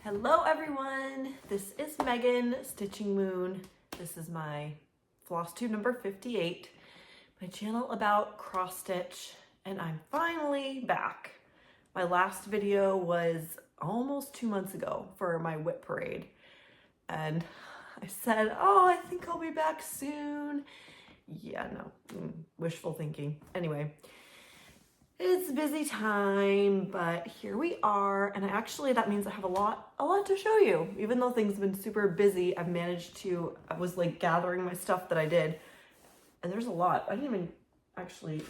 Hello everyone, this is Megan, Stitching Moon. This is my Flosstube number 58, my channel about cross stitch, and I'm finally back. My last video was almost 2 months ago for my whip parade, and I said, oh, I think I'll be back soon. Yeah, no, wishful thinking. Anyway, it's a busy time, but here we are, and that means I have a lot to show you. Even though things have been super busy, I was like gathering my stuff that I did, and there's a lot. I didn't even actually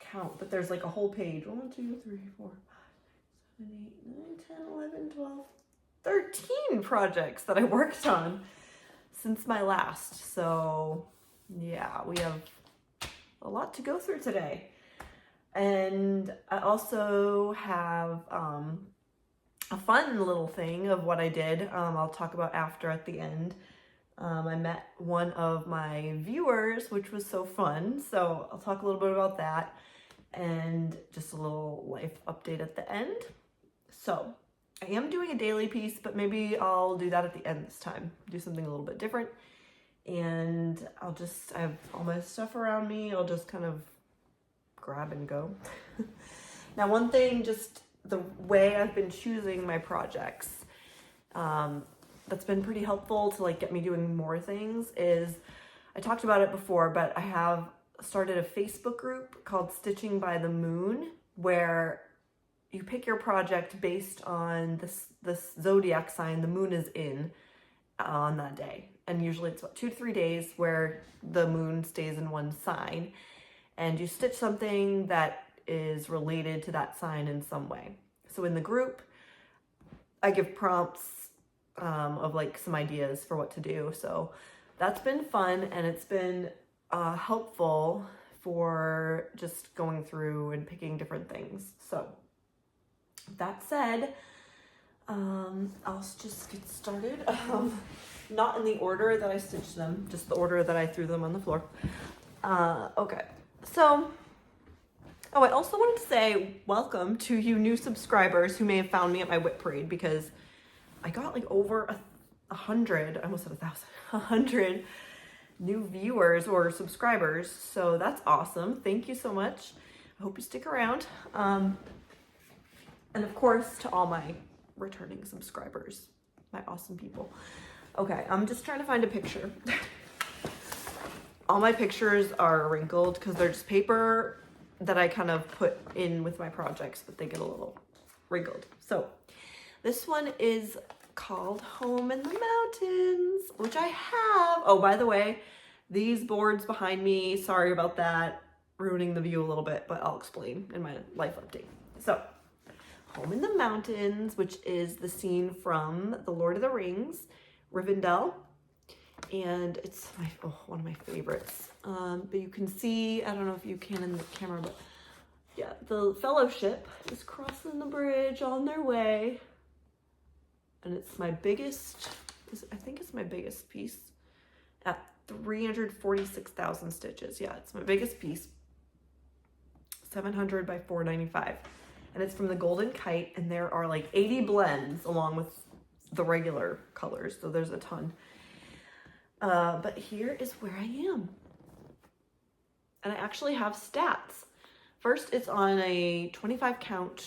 count, but there's like a whole page. 1, 2, 3, 4, 5, 6, 7, 8, 9, 10, 11, 12, 13 projects that I worked on since my last. So yeah, we have a lot to go through today. And I also have a fun little thing of what I did. I'll talk about after at the end. I met one of my viewers, which was so fun. So I'll talk a little bit about that and just a little life update at the end. So I am doing a daily piece, but maybe I'll do that at the end this time. Do something a little bit different. And I have all my stuff around me. I'll just kind of grab and go. Now, one thing, just the way I've been choosing my projects, that's been pretty helpful to like get me doing more things is, I talked about it before, but I have started a Facebook group called Stitching by the Moon, where you pick your project based on this zodiac sign the moon is in on that day. And usually it's about 2 to 3 days where the moon stays in one sign. And you stitch something that is related to that sign in some way. So in the group, I give prompts of like some ideas for what to do. So that's been fun, and it's been helpful for just going through and picking different things. So that said, I'll just get started. Not in the order that I stitched them, just the order that I threw them on the floor. Okay. So, I also wanted to say welcome to you new subscribers who may have found me at my whip parade, because I got like over 100, I almost said 1,000, 100 new viewers or subscribers. So that's awesome. Thank you so much. I hope you stick around. And of course, to all my returning subscribers, my awesome people. Okay, I'm just trying to find a picture. All my pictures are wrinkled because they're just paper that I kind of put in with my projects, but they get a little wrinkled. So this one is called Home in the Mountains, which I have. Oh, by the way, these boards behind me, sorry about that, ruining the view a little bit, but I'll explain in my life update. So Home in the Mountains, which is the scene from The Lord of the Rings, Rivendell. And it's one of my favorites. But you can see, I don't know if you can in the camera, but yeah, the Fellowship is crossing the bridge on their way. And it's my biggest, I think it's my biggest piece at 346,000 stitches. Yeah, it's my biggest piece. 700 by 495. And it's from the Golden Kite, and there are like 80 blends along with the regular colors. So there's a ton. But here is where I am. And I actually have stats. First, it's on a 25 count,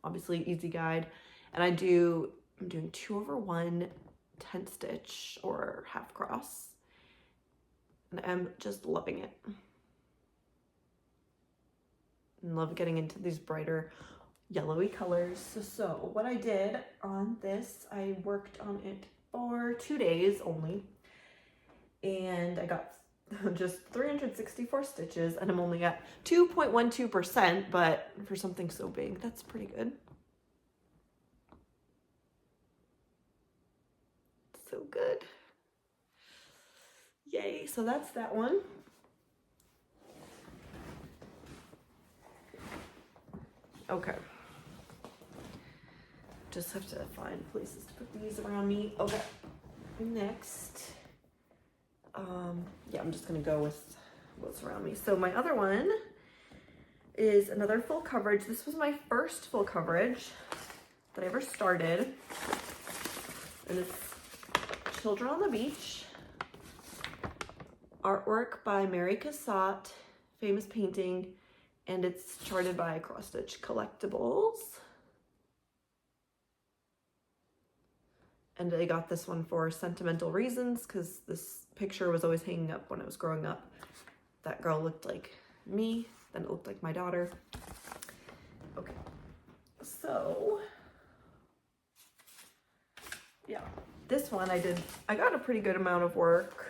obviously easy guide. And I'm doing 2/1 10 stitch or half cross. And I'm just loving it. And love getting into these brighter yellowy colors. So what I did on this, I worked on it for 2 days only. And I got just 364 stitches, and I'm only at 2.12%, but for something so big, that's pretty good. So good. Yay, so that's that one. Okay. Just have to find places to put these around me. Okay, next. Yeah, I'm just gonna go with what's around me. So my other one is another full coverage. This was my first full coverage that I ever started. and it's Children on the Beach. Artwork by Mary Cassatt, famous painting, and it's charted by Cross Stitch Collectibles. And I got this one for sentimental reasons because this picture was always hanging up when I was growing up. That girl looked like me, then it looked like my daughter. Okay, so yeah, this one I got a pretty good amount of work.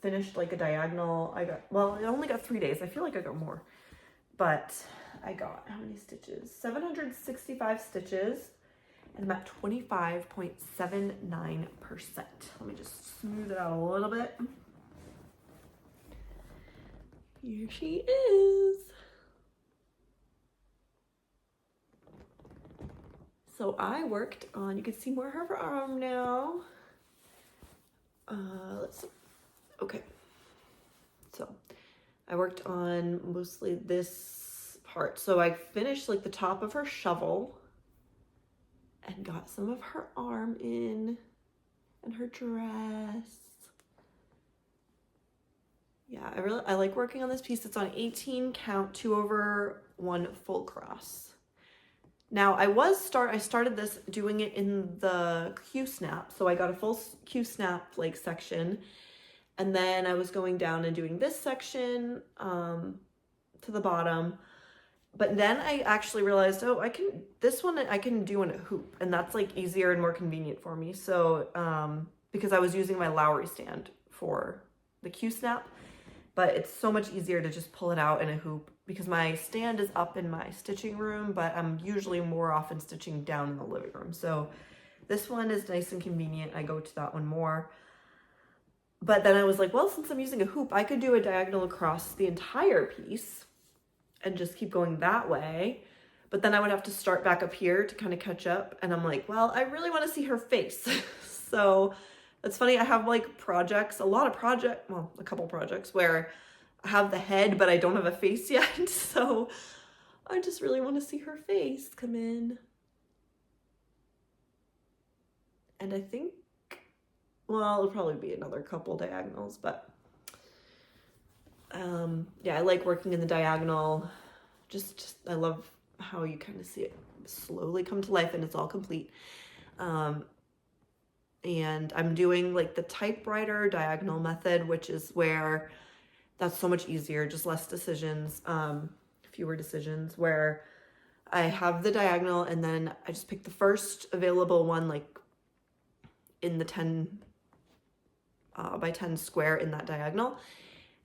Finished like a diagonal. I only got 3 days. I feel like I got more, but I got how many stitches? 765 stitches, and I'm at 25.79%. Let me just smooth it out a little bit. Here she is. So I worked on, you can see more of her arm now. Let's see. Okay. So I worked on mostly this part. So I finished like the top of her shovel and got some of her arm in and her dress. Yeah, I like working on this piece. It's on 18 count, 2/1 full cross. Now I started this doing it in the Q-snap. So I got a full Q-snap like section, and then I was going down and doing this section to the bottom. But then I actually realized, oh, this one I can do in a hoop, and that's like easier and more convenient for me. So because I was using my Lowry stand for the Q-snap, but it's so much easier to just pull it out in a hoop because my stand is up in my stitching room, but I'm usually more often stitching down in the living room. So this one is nice and convenient. I go to that one more. But then I was like, well, since I'm using a hoop, I could do a diagonal across the entire piece and just keep going that way. But then I would have to start back up here to kind of catch up. And I'm like, well, I really want to see her face. So it's funny, I have like projects, a couple projects where I have the head, but I don't have a face yet. So I just really want to see her face come in. And I think, well, it'll probably be another couple diagonals, but yeah, I like working in the diagonal. Just I love how you kind of see it slowly come to life and it's all complete. And I'm doing like the typewriter diagonal method, which is where that's so much easier, just less decisions, fewer decisions, where I have the diagonal and then I just pick the first available one, like in the 10 by 10 square in that diagonal.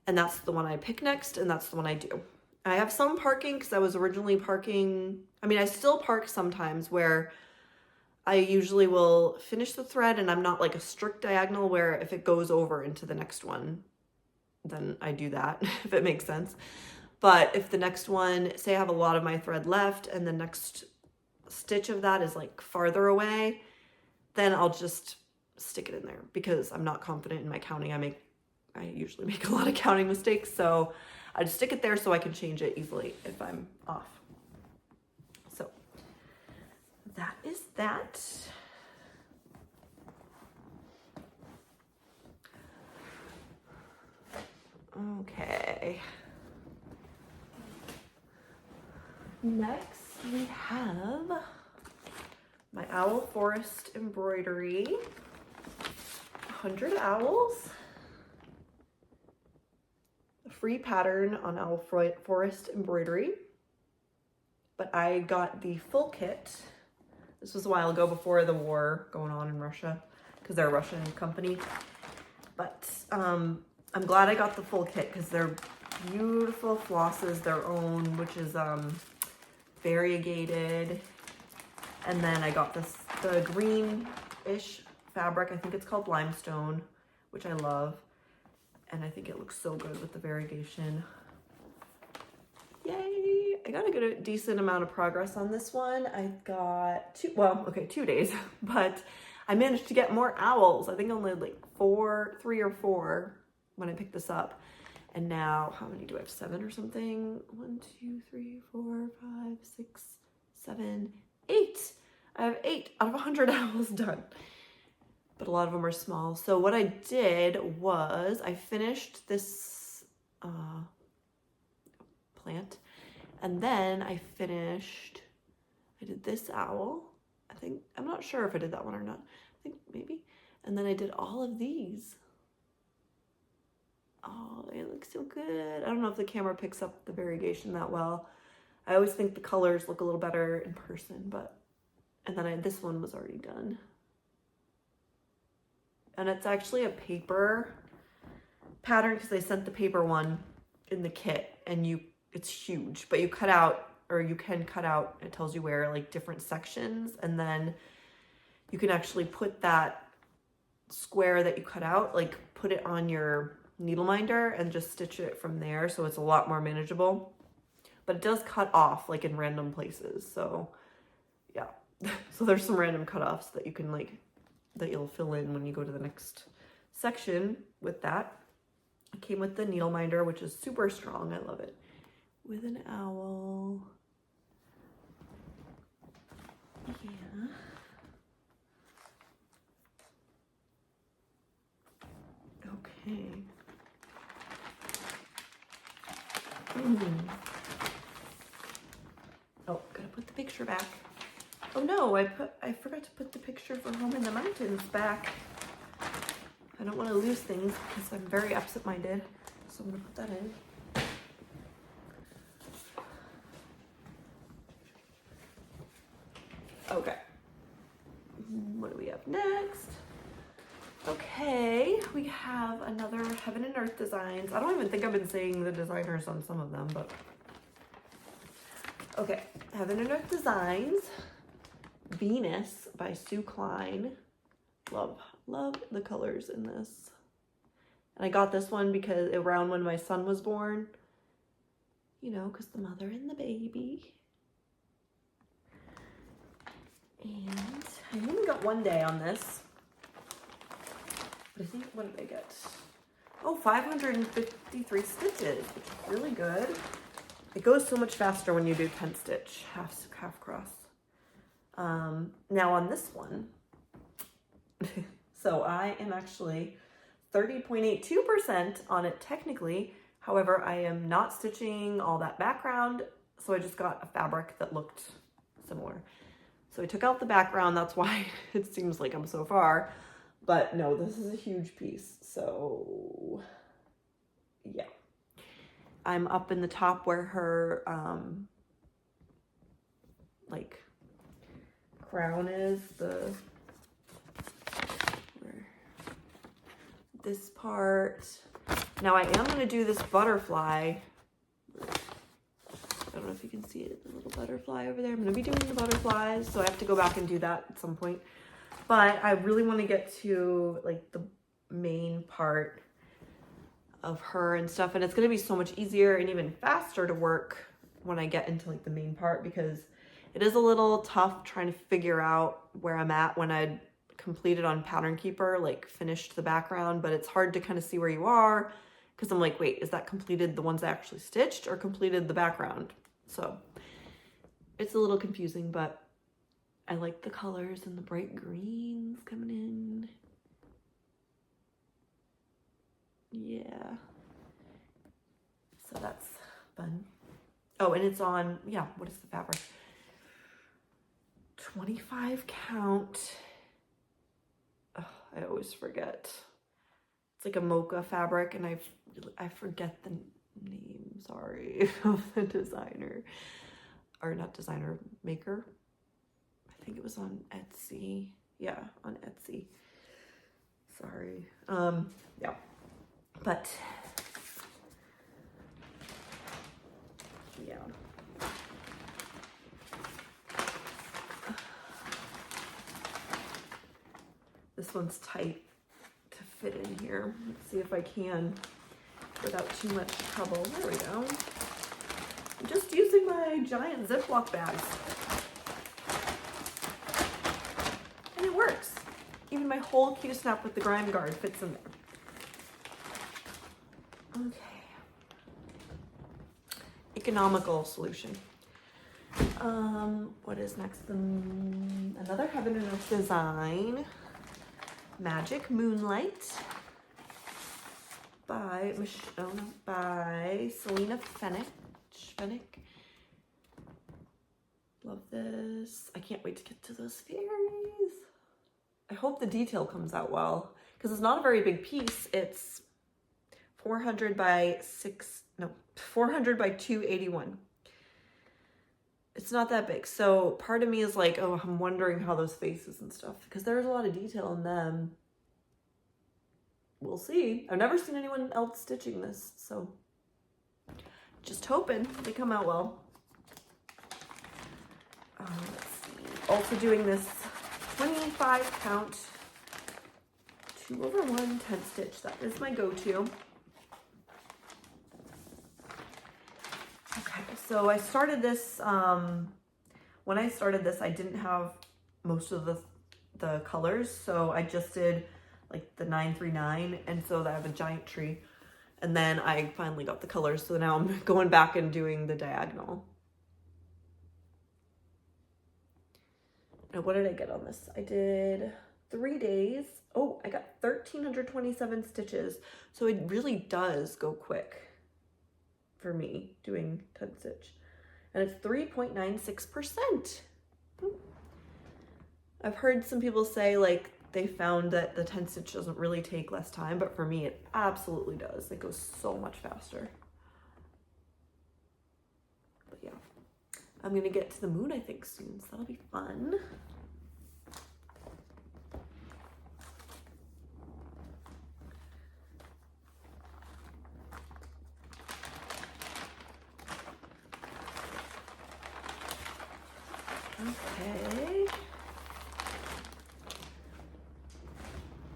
And that's the one I pick next, and that's the one I do. I have some parking because I was originally parking. I mean, I still park sometimes where I usually will finish the thread and I'm not like a strict diagonal where if it goes over into the next one, then I do that, if it makes sense. But if the next one, say I have a lot of my thread left and the next stitch of that is like farther away, then I'll just stick it in there because I'm not confident in my counting. I usually make a lot of counting mistakes, so I just stick it there so I can change it easily if I'm off. So that is that. Okay. Next we have my Owl Forest embroidery. 100 owls. A free pattern on Owl Forest embroidery. But I got the full kit. This was a while ago before the war going on in Russia because they're a Russian company. But I'm glad I got the full kit because they're beautiful flosses, their own, which is variegated. And then I got the greenish fabric. I think it's called limestone, which I love. And I think it looks so good with the variegation. Yay! I got a decent amount of progress on this one. I got 2 days, but I managed to get more owls. I think only like 3 or 4 when I picked this up. And now, how many do I have? 7 or something? 1, 2, 3, 4, 5, 6, 7, 8. I have 8 out of 100 owls done, but a lot of them are small. So what I did was I finished this plant, and then I did this owl. I think, I'm not sure if I did that one or not. I think maybe. And then I did all of these. Oh, it looks so good. I don't know if the camera picks up the variegation that well. I always think the colors look a little better in person, but, and then this one was already done. And it's actually a paper pattern because they sent the paper one in the kit, and it's huge, but you cut out, or you can cut out, it tells you where, like different sections, and then you can actually put that square that you cut out, like put it on your needle minder and just stitch it from there, so it's a lot more manageable. But it does cut off like in random places, so yeah. So there's some random cutoffs that you can that you'll fill in when you go to the next section with that. It came with the needle minder, which is super strong. I love it. With an owl. Yeah. Okay. Oh, gotta put the picture back. Oh no, I forgot to put the picture for Home in the Mountains back. I don't want to lose things because I'm very absent-minded, so I'm gonna put that in. Okay. What do we have next? Okay, we have another Heaven and Earth Designs. I don't even think I've been saying the designers on some of them, but okay. Heaven and Earth Designs, Venus by Sue Klein. Love the colors in this. And I got this one because around when my son was born, you know, because the mother and the baby. And I only got one day on this. But I think, what did I get? Oh, 553 stitches, which is really good. It goes so much faster when you do 10 stitch, half cross. Now on this one, so I am actually 30.82% on it technically. However, I am not stitching all that background, so I just got a fabric that looked similar. So I took out the background, that's why it seems like I'm so far. But no, this is a huge piece, so yeah. I'm up in the top where her, like, crown is, where this part. Now I am going to do this butterfly. I don't know if you can see it, the little butterfly over there. I'm going to be doing the butterflies, so I have to go back and do that at some point. But I really want to get to like the main part of her and stuff, and it's going to be so much easier and even faster to work when I get into like the main part, because it is a little tough trying to figure out where I'm at when I completed on Pattern Keeper, like finished the background, but it's hard to kind of see where you are because I'm like, wait, is that completed the ones I actually stitched or completed the background? So it's a little confusing, but I like the colors and the bright greens coming in. Yeah. So that's fun. Oh, and it's on, yeah, what is the fabric? 25 count. Oh, I always forget. It's like a mocha fabric, and I forget the name, sorry, of the designer. Or not designer, maker. I think it was on Etsy. Yeah, on Etsy. Sorry. Yeah. But yeah. This one's tight to fit in here. Let's see if I can without too much trouble. There we go. I'm just using my giant Ziploc bags. And it works. Even my whole cue snap with the grime guard fits in there. Okay. Economical solution. What is next? And another Heaven and Earth design, Magic Moonlight by Selena Fennick. Love this. I can't wait to get to those fairies. I hope the detail comes out well because it's not a very big piece. It's 400 by 281. It's not that big. So part of me is like, oh, I'm wondering how those faces and stuff, because there's a lot of detail in them. We'll see. I've never seen anyone else stitching this, so just hoping they come out well. Let's see. Also doing this 25 count 2/1 10 stitch. That is my go-to. Okay, so I started this, when I started this, I didn't have most of the colors, so I just did like the 939, and so I have a giant tree, and then I finally got the colors, so now I'm going back and doing the diagonal. Now, what did I get on this? I did 3 days. Oh, I got 1,327 stitches, so it really does go quick for me doing 10 stitch, and it's 3.96%. I've heard some people say like they found that the 10 stitch doesn't really take less time, but for me it absolutely does. It goes so much faster. But yeah, I'm gonna get to the moon I think soon, so that'll be fun. Okay.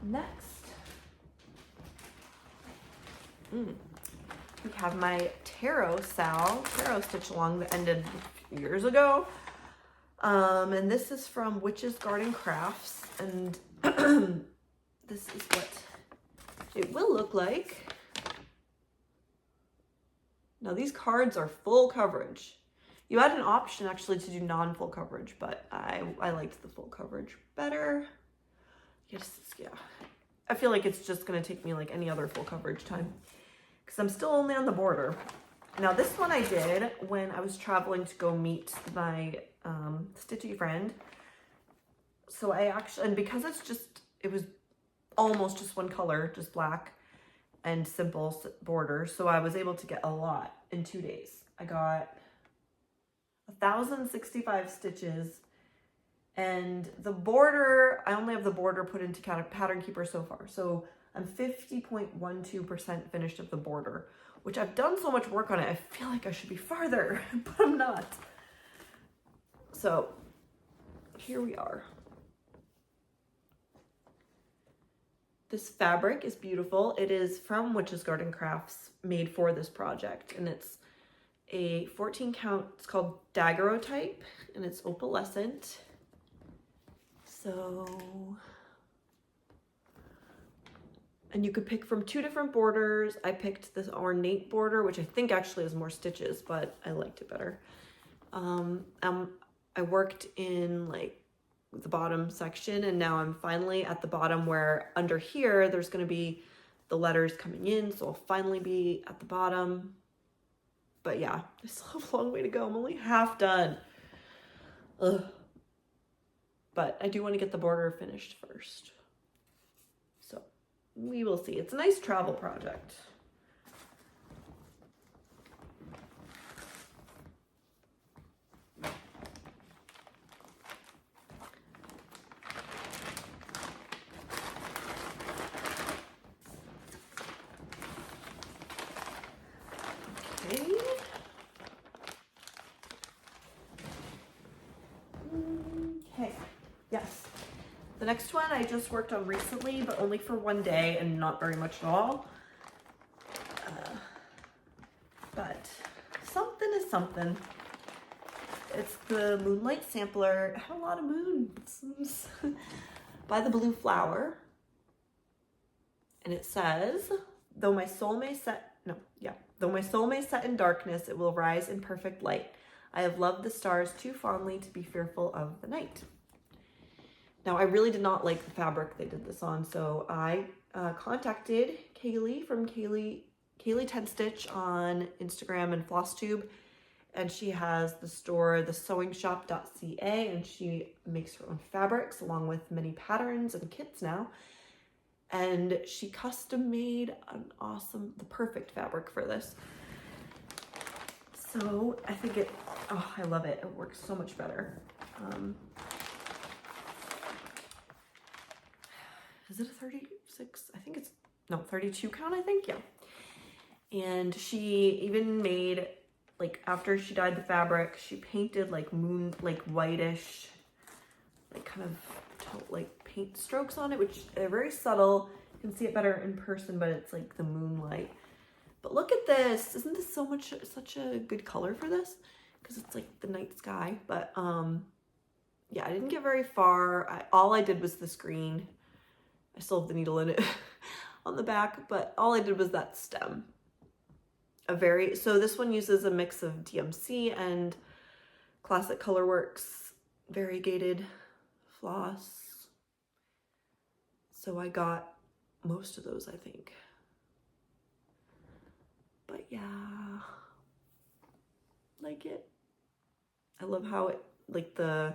Next, we have my tarot stitch along that ended years ago. And this is from Witch's Garden Crafts, and this is what it will look like. Now these cards are full coverage. You had an option actually to do non-full coverage, but I liked the full coverage better. Yeah, I feel like it's just gonna take me like any other full coverage time because I'm still only on the border. Now this one I did when I was traveling to go meet my stitchy friend. So I actually, and because it was almost just one color, just black and simple border, so I was able to get a lot in 2 days. I got 1,065 stitches, and the border, I only have the border put into Pattern Keeper so far, so I'm 50.12% finished of the border, which I've done so much work on it, I feel like I should be farther, but I'm not. So here we are. This fabric is beautiful. It is from Witch's Garden Crafts, made for this project, and it's a 14 count, it's called Daguerreotype, and it's opalescent. So, and you could pick from 2 different borders. I picked this ornate border, which I think actually has more stitches, but I liked it better. I worked in like the bottom section, and now I'm finally at the bottom where under here, there's gonna be the letters coming in, so I'll finally be at the bottom. But yeah, I still have a long way to go. I'm only half done. Ugh. But I do want to get the border finished first. So we will see. It's a nice travel project. Yes. The next one I just worked on recently, but only for 1 day and not very much at all. But something is something. It's the Moonlight Sampler. It had a lot of moons by the Blue Flower. And it says, though my soul may set in darkness, it will rise in perfect light. I have loved the stars too fondly to be fearful of the night. Now, I really did not like the fabric they did this on, so I contacted Kaylee from Kaylee 10 Stitch on Instagram and Flosstube, and she has the store, thesewingshop.ca, and she makes her own fabrics along with many patterns and kits now. And she custom made the perfect fabric for this. So I think I love it. It works so much better. Is it a 36? I think it's, no, 32 count, I think, yeah. And she even made, like, after she dyed the fabric, she painted like whitish, like kind of like paint strokes on it, which are very subtle. You can see it better in person, but it's like the moonlight. But look at this. Isn't this such a good color for this? Because it's like the night sky. But yeah, I didn't get very far. All I did was this green. I still have the needle in it on the back, but all I did was that stem. So this one uses a mix of DMC and Classic Colorworks variegated floss. So I got most of those, I think. But yeah, like it. I love how it, like the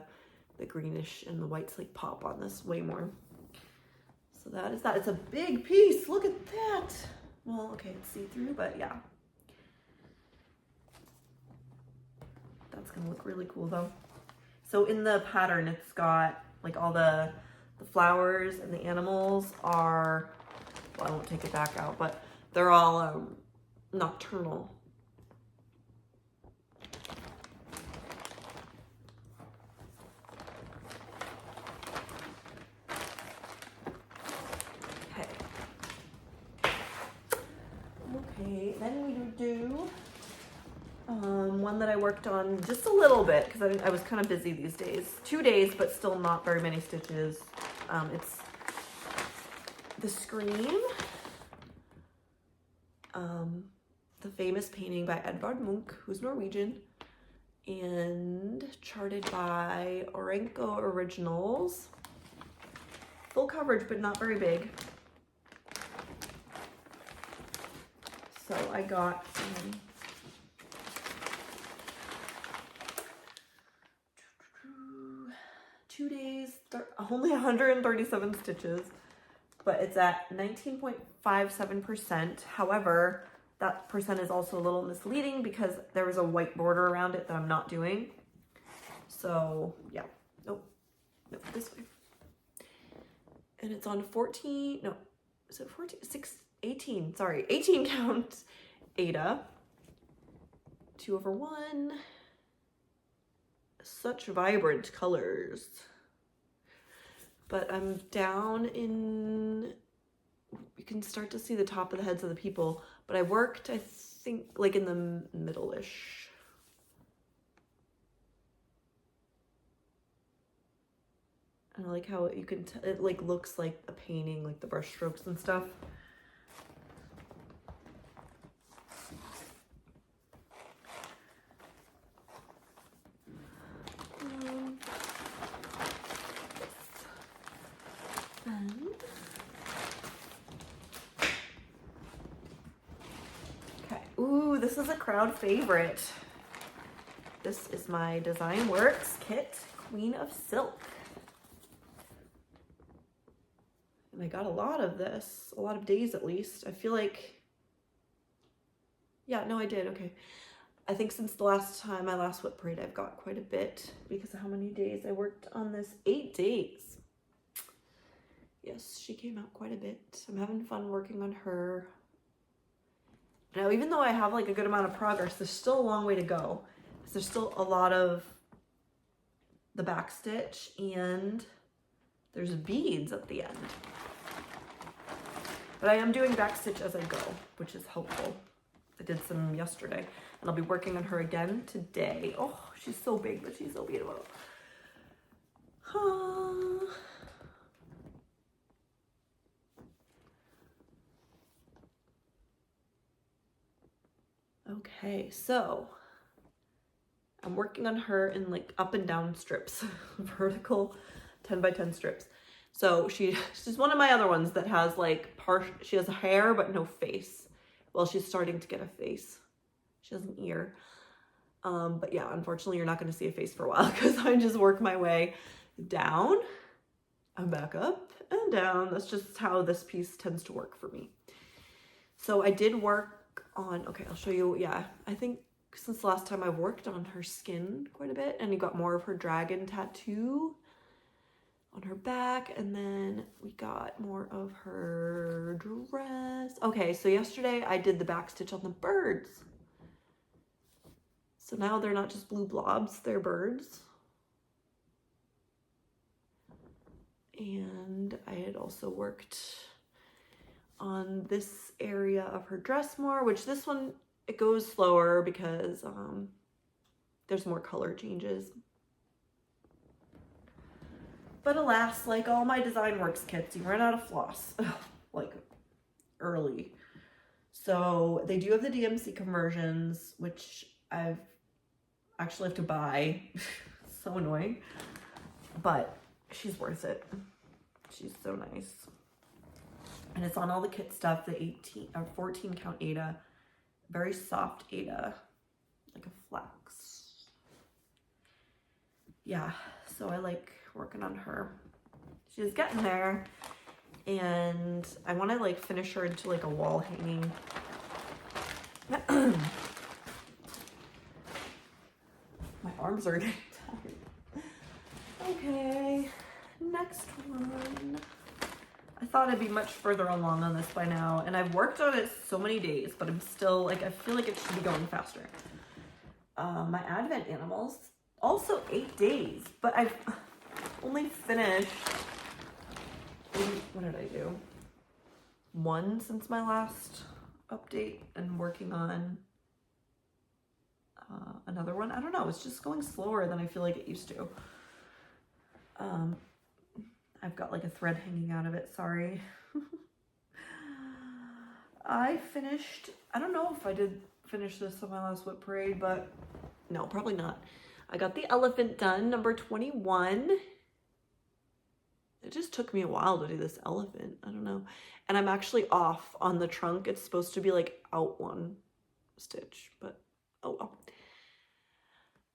greenish and the whites like pop on this way more. So that is that. It's a big piece. Look at that. Well, okay, it's see-through, but yeah. That's gonna look really cool though. So in the pattern, it's got like all the flowers and the animals are, well, I won't take it back out, but they're all nocturnal. Okay, then we do one that I worked on just a little bit because I was kind of busy these days. 2 days, but still not very many stitches. It's the Scream, the famous painting by Edvard Munch, who's Norwegian, and charted by Orenco Originals. Full coverage, but not very big. So I got 2 days, only 137 stitches, but it's at 19.57%. However, that percent is also a little misleading because there was a white border around it that I'm not doing. So yeah, nope, this way. And it's on 18 count Ada, 2/1. Such vibrant colors. But I'm down in, you can start to see the top of the heads of the people, but I worked, I think, like in the middle-ish. And I like how you can, it like looks like a painting, like the brush strokes and stuff. Okay, ooh, this is a crowd favorite. This is my Design Works kit, Queen of Silk. And I got a lot of this, a lot of days at least. I feel like, yeah, no, I did, okay. I think since the last time, my last whip parade, I've got quite a bit because of how many days I worked on this. 8 days. Yes, she came out quite a bit. I'm having fun working on her. Now, even though I have like a good amount of progress, there's still a long way to go. There's still a lot of the back stitch and there's beads at the end. But I am doing back stitch as I go, which is helpful. I did some yesterday and I'll be working on her again today. Oh, she's so big, but she's so beautiful. Okay, so I'm working on her in like up and down strips, vertical 10 by 10 strips. So she's one of my other ones that has like she has hair but no face. Well, she's starting to get a face. She has an ear. But yeah, unfortunately you're not going to see a face for a while because I just work my way down and back up and down. That's just how this piece tends to work for me. So I did work on, okay, I'll show you. Yeah, I think since the last time I've worked on her skin quite a bit, and you got more of her dragon tattoo on her back, and then we got more of her dress. Okay, so yesterday I did the back stitch on the birds. So now they're not just blue blobs, they're birds. And I had also worked on this area of her dress more, which this one, it goes slower because there's more color changes. But alas, like all my Design Works kits, you run out of floss, like early. So they do have the DMC conversions, which I've actually have to buy. So annoying, but she's worth it. She's so nice. And it's on all the kit stuff, the 18 or 14 count Aida, very soft Aida, like a flax. Yeah, so I like working on her. She's getting there, and I want to like finish her into like a wall hanging. My arms are getting tired. Okay, next one. I thought I'd be much further along on this by now, and I've worked on it so many days, but I'm still like, I feel like it should be going faster. My Advent animals, also 8 days, but I've only finished, what did I do? 1 since my last update, and working on another one. I don't know, it's just going slower than I feel like it used to. I've got like a thread hanging out of it, sorry. I finished, I don't know if I did finish this on my last whip parade, but no, probably not. I got the elephant done, number 21. It just took me a while to do this elephant, I don't know. And I'm actually off on the trunk. It's supposed to be like out 1 stitch, but oh well.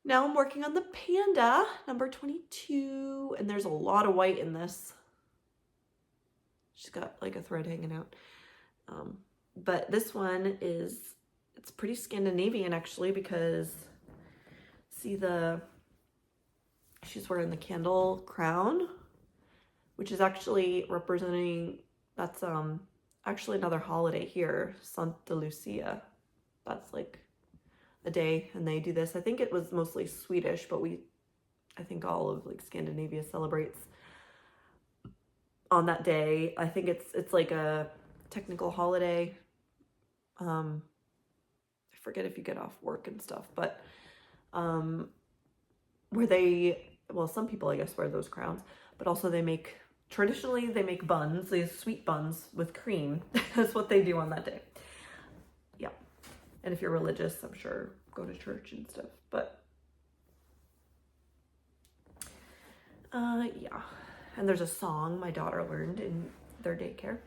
Now I'm working on the panda, number 22, and there's a lot of white in this. She's got like a thread hanging out. But this one is, it's pretty Scandinavian actually, because see she's wearing the candle crown, which is actually representing, that's actually another holiday here, Santa Lucia. That's like a day, and they do this. I think it was mostly Swedish, but I think all of like Scandinavia celebrates on that day. I think it's like a technical holiday. I forget if you get off work and stuff, but where well, some people I guess wear those crowns, but also traditionally they make buns, these sweet buns with cream. That's what they do on that day. Yeah. And if you're religious, I'm sure, go to church and stuff, but yeah. And there's a song my daughter learned in their daycare.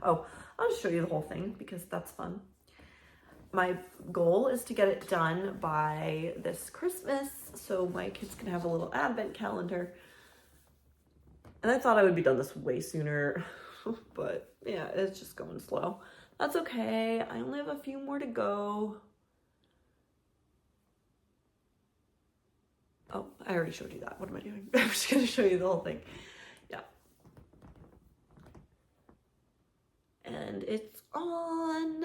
Oh, I'll just show you the whole thing because that's fun. My goal is to get it done by this Christmas so my kids can have a little advent calendar. And I thought I would be done this way sooner, but yeah, it's just going slow. That's okay. I only have a few more to go. Oh, I already showed you that. What am I doing? I'm just going to show you the whole thing. Yeah. And it's on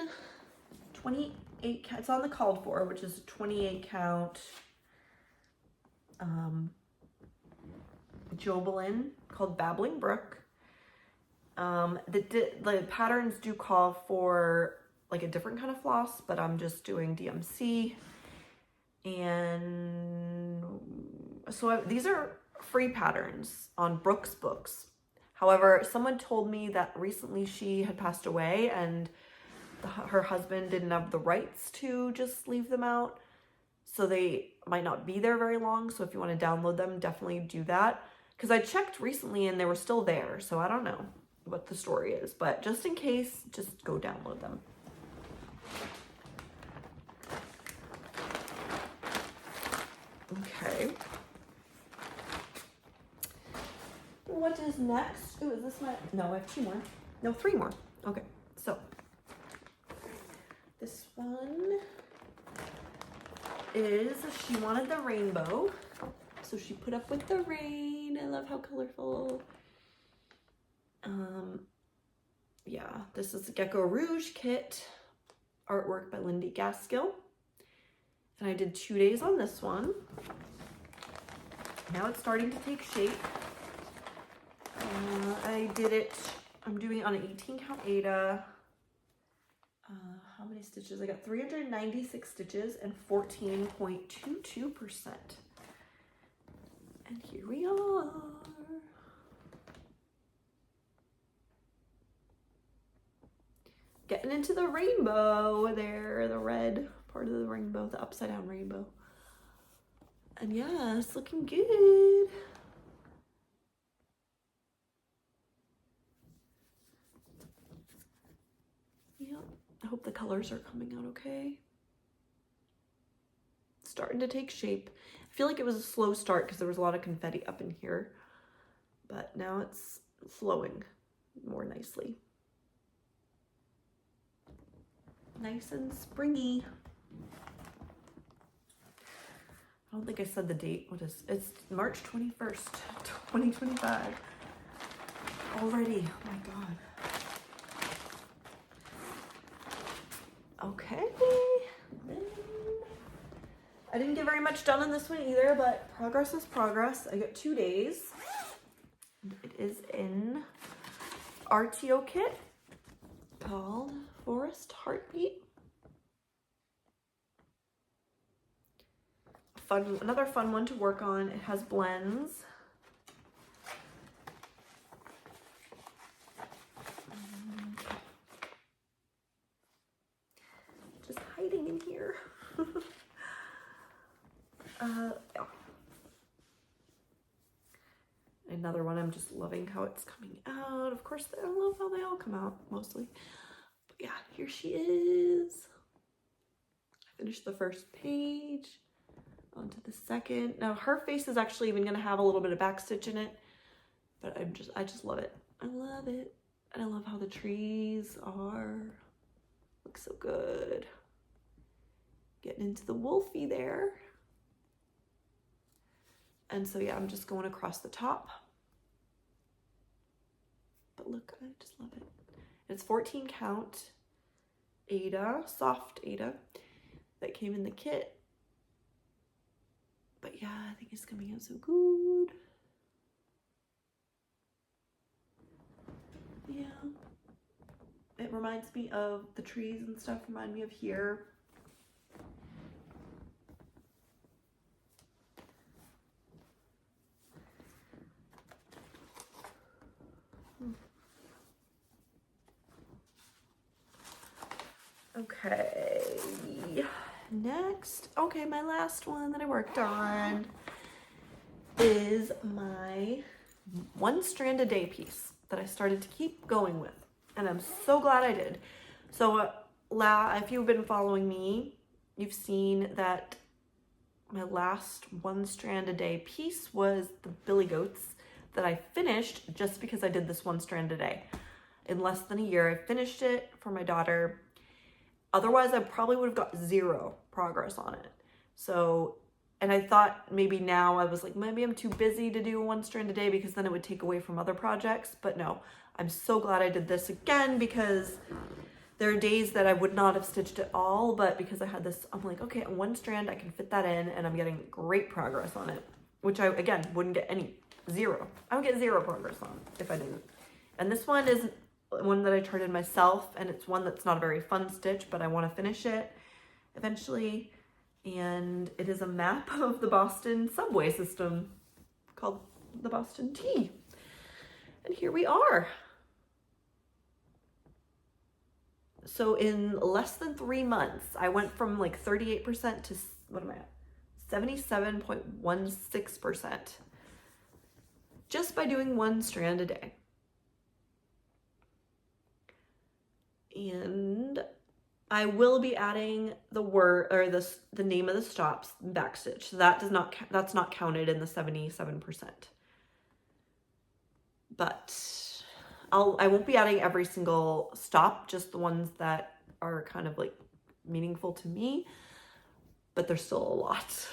28, it's on the called for, which is a 28 count Jobelin called Babbling Brook. The patterns do call for like a different kind of floss, but I'm just doing DMC. And so these are free patterns on Brooke's books. However, someone told me that recently she had passed away and her husband didn't have the rights to just leave them out. So they might not be there very long. So if you want to download them, definitely do that. because I checked recently and they were still there. So I don't know what the story is, but just in case, just go download them. Okay. What is next? Oh, is this my, no, I have 2 more. No, 3 more. Okay, so this one is, she wanted the rainbow. So she put up with the rain. I love how colorful. Yeah, this is the Gecko Rouge kit, artwork by Lindy Gaskill. And I did 2 days on this one. Now it's starting to take shape. I did it, I'm doing it on an 18 count Aida. How many stitches? I got 396 stitches and 14.22%. And here we are. Getting into the rainbow there, the red part of the rainbow, the upside down rainbow. And yeah, it's looking good. Yeah, I hope the colors are coming out okay. It's starting to take shape. I feel like it was a slow start because there was a lot of confetti up in here, but now it's flowing more nicely. Nice and springy. I don't think I said the date. What is it's March 21st, 2025. Already. Oh my god. Okay. Then I didn't get very much done on this one either, but progress is progress. I got 2 days. It is in RTO kit called Forest Heartbeat. Another fun one to work on. It has blends. Just hiding in here. Yeah. Another one, I'm just loving how it's coming out. Of course, I love how they all come out mostly. But yeah, here she is. I finished the first page. Onto the second. Now her face is actually even going to have a little bit of backstitch in it, but I just love it. I love it. And I love how the trees are. Looks so good. Getting into the wolfie there. And so yeah, I'm just going across the top. But look, I just love it. It's 14 count Aida, soft Aida, that came in the kit. But yeah, I think it's coming out so good. Yeah. It reminds me of the trees and stuff, remind me of here. Okay. Next, okay, my last one that I worked on is my 1 strand a day piece that I started to keep going with, and I'm so glad I did. So if you've been following me, you've seen that my last 1 strand a day piece was the Billy Goats that I finished just because I did this 1 strand a day. In less than a year, I finished it for my daughter. Otherwise, I probably would have got 0 progress on it. So, and I thought maybe now I was like, maybe I'm too busy to do 1 strand a day because then it would take away from other projects. But no, I'm so glad I did this again because there are days that I would not have stitched at all, but because I had this, I'm like, okay, 1 strand, I can fit that in, and I'm getting great progress on it, which I, again, wouldn't get 0. I would get 0 progress on if I didn't. And this one is one that I charted myself, and it's one that's not a very fun stitch, but I want to finish it eventually. And it is a map of the Boston subway system called the Boston T. And here we are. So in less than 3 months, I went from like 38% to, what am I at? 77.16%. just by doing 1 strand a day. And I will be adding the word or the name of the stops backstitch. So that's not counted in the 77%. But I won't be adding every single stop, just the ones that are kind of like meaningful to me, but there's still a lot.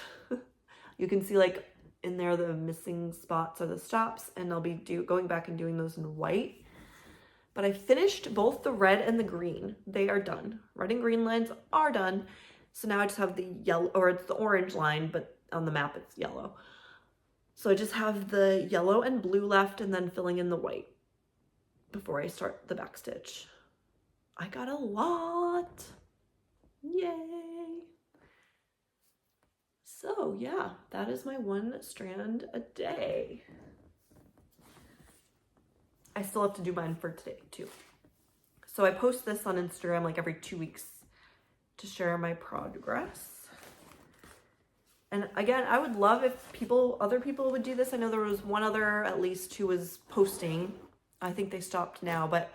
You can see like in there the missing spots are the stops, and I'll be going back and doing those in white. But I finished both the red and the green. They are done. Red and green lines are done. So now I just have the yellow, or it's the orange line, but on the map it's yellow. So I just have the yellow and blue left, and then filling in the white before I start the backstitch. I got a lot. Yay. So yeah, that is my 1 strand a day. I still have to do mine for today too. So I post this on Instagram like every 2 weeks to share my progress. And again, I would love if other people would do this. I know there was one other at least who was posting. I think they stopped now, but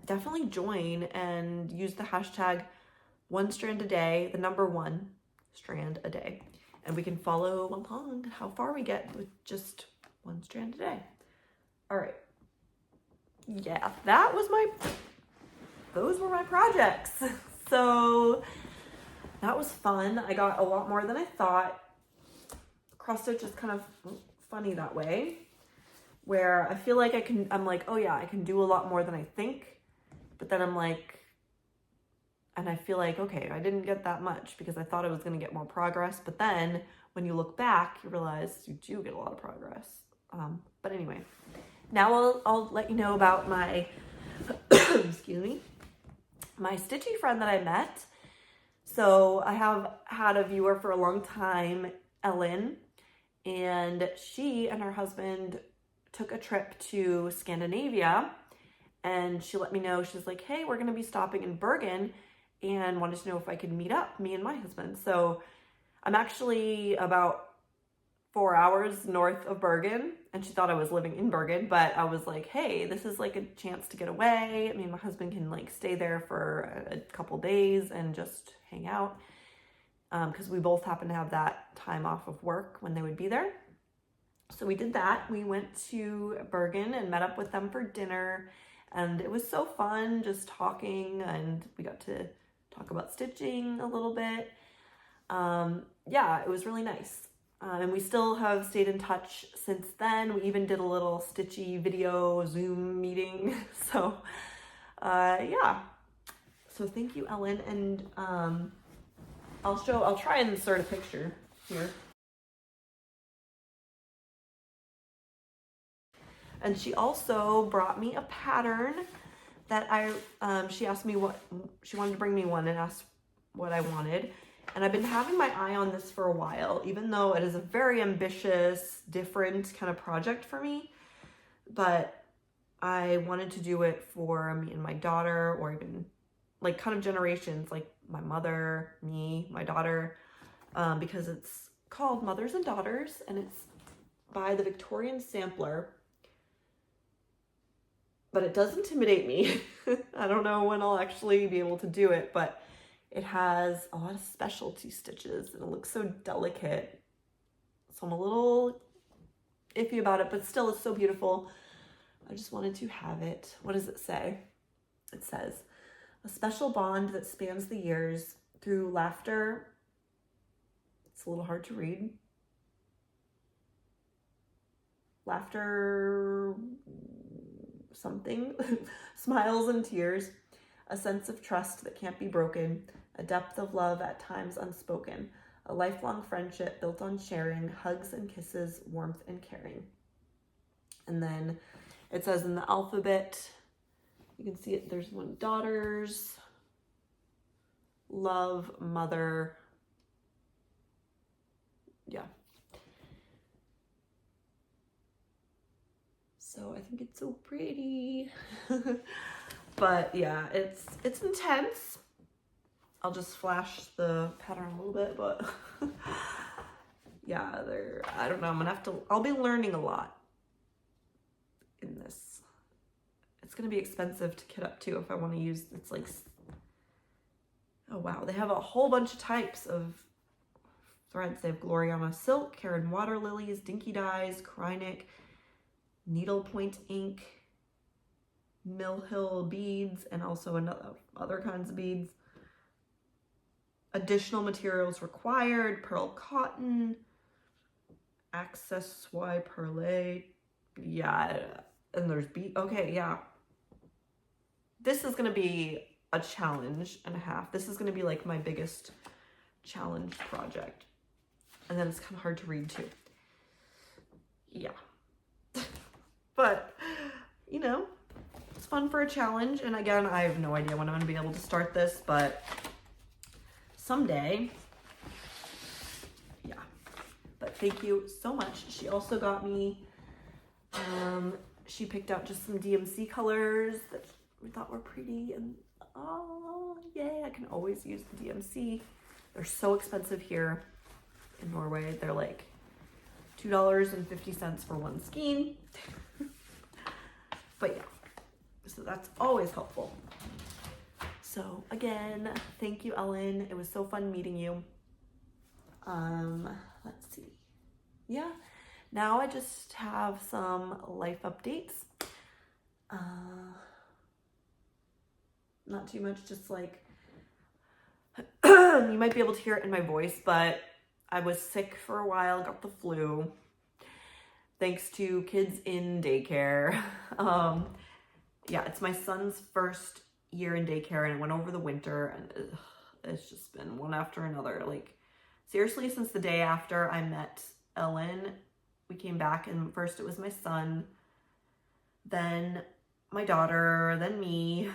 definitely join and use the hashtag 1 strand a day, the number 1 strand a day. And we can follow along how far we get with just 1 strand a day. All right. Yeah, those were my projects. So that was fun. I got a lot more than I thought. Cross stitch is kind of funny that way, where I feel like I'm like, oh yeah, I can do a lot more than I think. But then I'm like, and I feel like, okay, I didn't get that much because I thought I was going to get more progress. But then when you look back, you realize you do get a lot of progress. But anyway. Now I'll let you know about my, excuse me, my stitchy friend that I met. So I have had a viewer for a long time, Ellen, and she and her husband took a trip to Scandinavia, and she let me know, she's like, hey, we're going to be stopping in Bergen, and wanted to know if I could meet up, me and my husband. So I'm actually about 4 hours north of Bergen, and she thought I was living in Bergen, but I was like, hey, this is like a chance to get away. I mean, my husband can like stay there for a couple days and just hang out, because we both happen to have that time off of work when they would be there. So we did that. We went to Bergen and met up with them for dinner, and it was so fun just talking, and we got to talk about stitching a little bit. Yeah, it was really nice. And we still have stayed in touch since then. We even did a little stitchy video Zoom meeting. So, yeah. So thank you, Ellen. And I'll try and insert a picture here. And she also brought me a pattern that she asked me she wanted to bring me one and asked what I wanted. And I've been having my eye on this for a while, even though it is a very ambitious, different kind of project for me. But I wanted to do it for me and my daughter, or even like kind of generations, like my mother, me, my daughter, because it's called Mothers and Daughters, and it's by the Victorian Sampler. But it does intimidate me. I don't know when I'll actually be able to do it, but it has a lot of specialty stitches and it looks so delicate. So I'm a little iffy about it, but still it's so beautiful. I just wanted to have it. What does it say? It says, a special bond that spans the years through laughter. It's a little hard to read. Laughter, something, smiles and tears, a sense of trust that can't be broken, a depth of love at times unspoken, a lifelong friendship built on sharing, hugs and kisses, warmth and caring. And then it says in the alphabet, you can see it, there's one, daughters, love, mother, yeah. So I think it's so pretty. But yeah, it's intense. I'll just flash the pattern a little bit, but yeah, I don't know, I'll be learning a lot in this. It's gonna be expensive to kit up too if I want to use, it's like, oh wow, they have a whole bunch of types of threads. They have Gloriana Silk, Karen Water Lilies, Dinky Dyes, Krynic, Needlepoint Ink, Mill Hill beads, and also other kinds of beads. Additional materials required: pearl cotton, accessoire perle. Yeah, and there's okay, yeah. This is gonna be a challenge and a half. This is gonna be like my biggest challenge project. And then it's kind of hard to read too. Yeah. But, you know, it's fun for a challenge. And again, I have no idea when I'm gonna be able to start this, but someday. Yeah. But thank you so much. She also got me, she picked out just some DMC colors that we thought were pretty, and oh yay, I can always use the DMC. They're so expensive here in Norway. They're like $2.50 for one skein. But yeah, so that's always helpful. So again, thank you, Ellen. It was so fun meeting you. Let's see. Yeah, now I just have some life updates. Not too much, just like, you might be able to hear it in my voice, but I was sick for a while, got the flu, thanks to kids in daycare. Yeah, it's my son's first year in daycare, and it went over the winter, and it's just been one after another. Like, seriously, since the day after I met Ellen, we came back, and first it was my son, then my daughter, then me,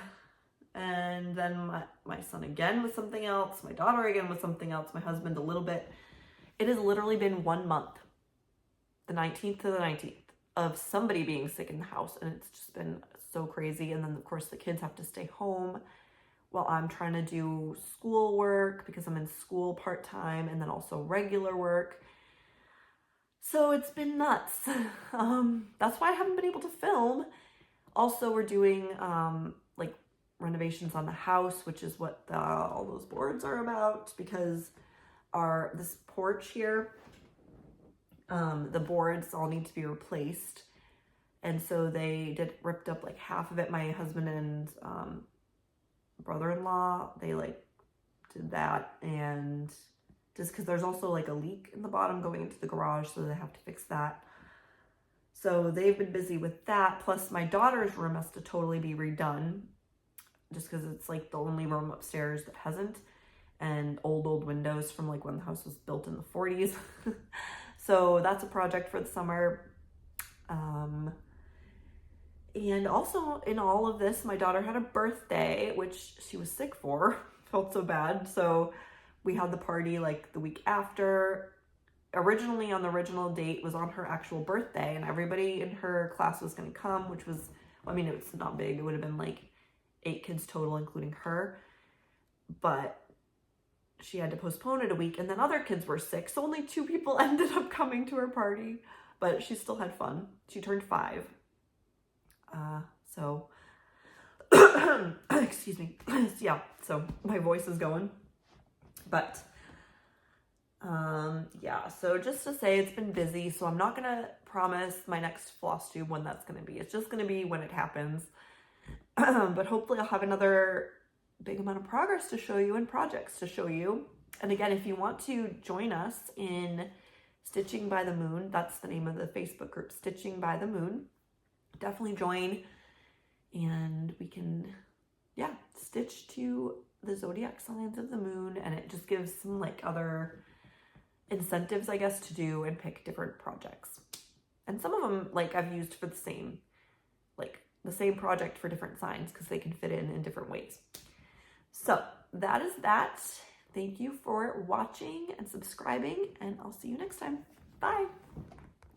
and then my son again with something else, my daughter again with something else, my husband a little bit. It has literally been 1 month, the 19th to the 19th, of somebody being sick in the house, and it's just been so crazy. And then of course the kids have to stay home while I'm trying to do school work because I'm in school part-time, and then also regular work. So it's been nuts. That's why I haven't been able to film. Also, we're doing like renovations on the house, which is what all those boards are about, because this porch here, the boards all need to be replaced. And so they ripped up like half of it. My husband and brother-in-law, they like did that, and just because there's also like a leak in the bottom going into the garage, so they have to fix that. So they've been busy with that. Plus my daughter's room has to totally be redone, just because it's like the only room upstairs that hasn't, and old windows from like when the house was built in the 40s. So that's a project for the summer. And also in all of this, my daughter had a birthday, which she was sick for. Felt so bad. So we had the party like the week after. Originally on the original date was on her actual birthday, and everybody in her class was going to come, which was, I mean, it's not big. It would have been like 8 kids total, including her. But she had to postpone it a week, and then other kids were sick. So only 2 people ended up coming to her party, but she still had fun. She turned 5. So, excuse me. Yeah, so my voice is going, but, yeah, so just to say it's been busy, so I'm not going to promise my next floss tube when that's going to be. It's just going to be when it happens. But hopefully I'll have another big amount of progress to show you and projects to show you. And again, if you want to join us in Stitching by the Moon, that's the name of the Facebook group, Stitching by the Moon. Definitely join, and we can, yeah, stitch to the zodiac signs of the moon, and it just gives some like other incentives, I guess, to do and pick different projects. And some of them like I've used for the same project for different signs because they can fit in different ways. So that is that. Thank you for watching and subscribing, and I'll see you next time. Bye.